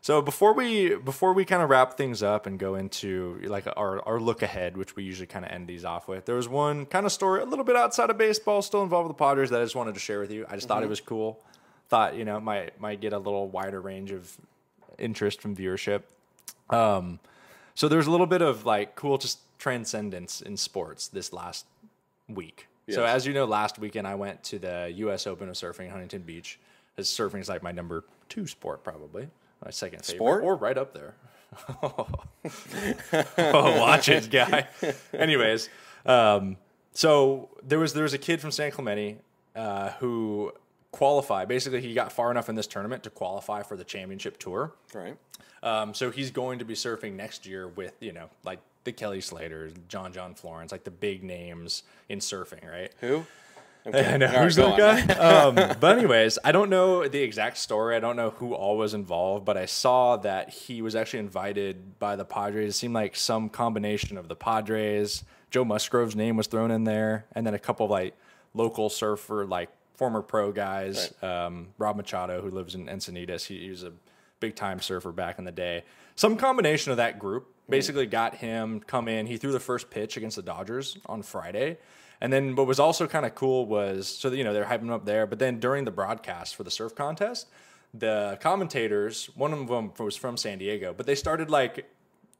So before we kind of wrap things up and go into like our look ahead, which we usually kind of end these off with, there was one kind of story a little bit outside of baseball, still involved with the Padres, that I just wanted to share with you. I just thought it was cool. Thought, you know, might get a little wider range of interest from viewership. So there's a little bit of like cool just transcendence in sports this last week. Yes. So as you know, last weekend I went to the U.S. Open of surfing in Huntington Beach. As surfing is like my number 2 sport, probably. My second favorite. Sport? Or right up there. Oh, watch it, guy. Anyways, so there was a kid from San Clemente who qualified. Basically, he got far enough in this tournament to qualify for the championship tour. Right. So he's going to be surfing next year with, you know, like the Kelly Slaters, John Florence, like the big names in surfing, right? Who? Okay. I know. Who's that guy? But anyways, I don't know the exact story. I don't know who all was involved, but I saw that he was actually invited by the Padres. It seemed like some combination of the Padres, Joe Musgrove's name was thrown in there, and then a couple of like local surfer, like former pro guys. Right. Rob Machado, who lives in Encinitas, he was a big-time surfer back in the day. Some combination of that group basically got him come in. He threw the first pitch against the Dodgers on Friday. And then what was also kind of cool was, so, you know, they're hyping him up there, but then during the broadcast for the surf contest, the commentators, one of them was from San Diego, but they started, like,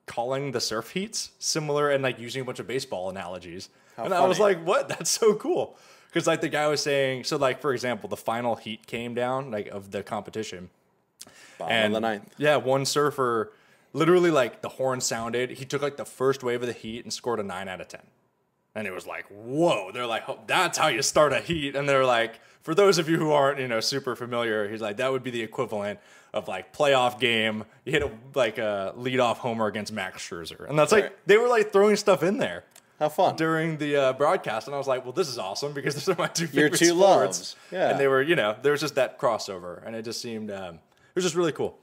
calling the surf heats similar and, like, using a bunch of baseball analogies. How funny. I was like, what? That's so cool. Because, like, the guy was saying, so, like, for example, the final heat came down, like, of the competition. Bottom of the ninth. Yeah, one surfer, literally, like, the horn sounded. He took, like, the first wave of the heat and scored a 9 out of 10. And it was like, whoa. They're like, oh, that's how you start a heat. And they're like, for those of you who aren't, you know, super familiar, he's like, that would be the equivalent of like playoff game. You hit a leadoff homer against Max Scherzer. And that's like, they were like throwing stuff in there. How fun. During the broadcast. And I was like, well, this is awesome because those are my two favorite sports. Loves. Yeah. And they were, you know, there was just that crossover. And it just seemed, it was just really cool.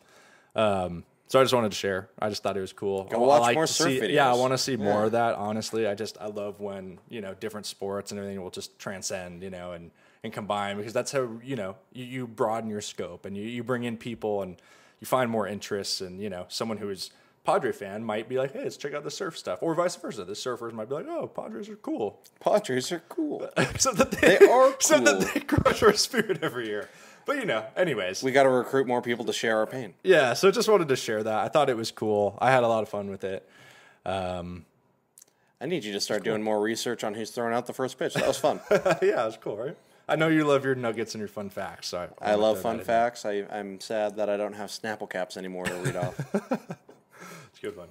So I just wanted to share. I just thought it was cool. Go watch more surf videos. Yeah, I want to see more of that, honestly. I love when, you know, different sports and everything will just transcend, you know, and combine, because that's how, you know, you broaden your scope and you bring in people and you find more interests. And, you know, someone who is Padre fan might be like, hey, let's check out the surf stuff. Or vice versa. The surfers might be like, oh, Padres are cool. Padres are cool. Except that they are cool. Except that they crush our spirit every year. But, you know, anyways. We got to recruit more people to share our pain. Yeah, so just wanted to share that. I thought it was cool. I had a lot of fun with it. I need you to start doing more research on who's throwing out the first pitch. That was fun. Yeah, it was cool, right? I know you love your nuggets and your fun facts. So I love fun facts. I'm sad that I don't have Snapple caps anymore to read off. It's good fun.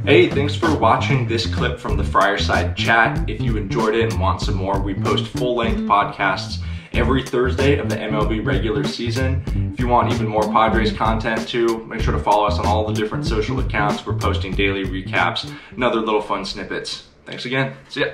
Hey, thanks for watching this clip from the Friarside Chat. If you enjoyed it and want some more, we post full-length podcasts every Thursday of the MLB regular season. If you want even more Padres content too, make sure to follow us on all the different social accounts. We're posting daily recaps and other little fun snippets. Thanks again. See ya.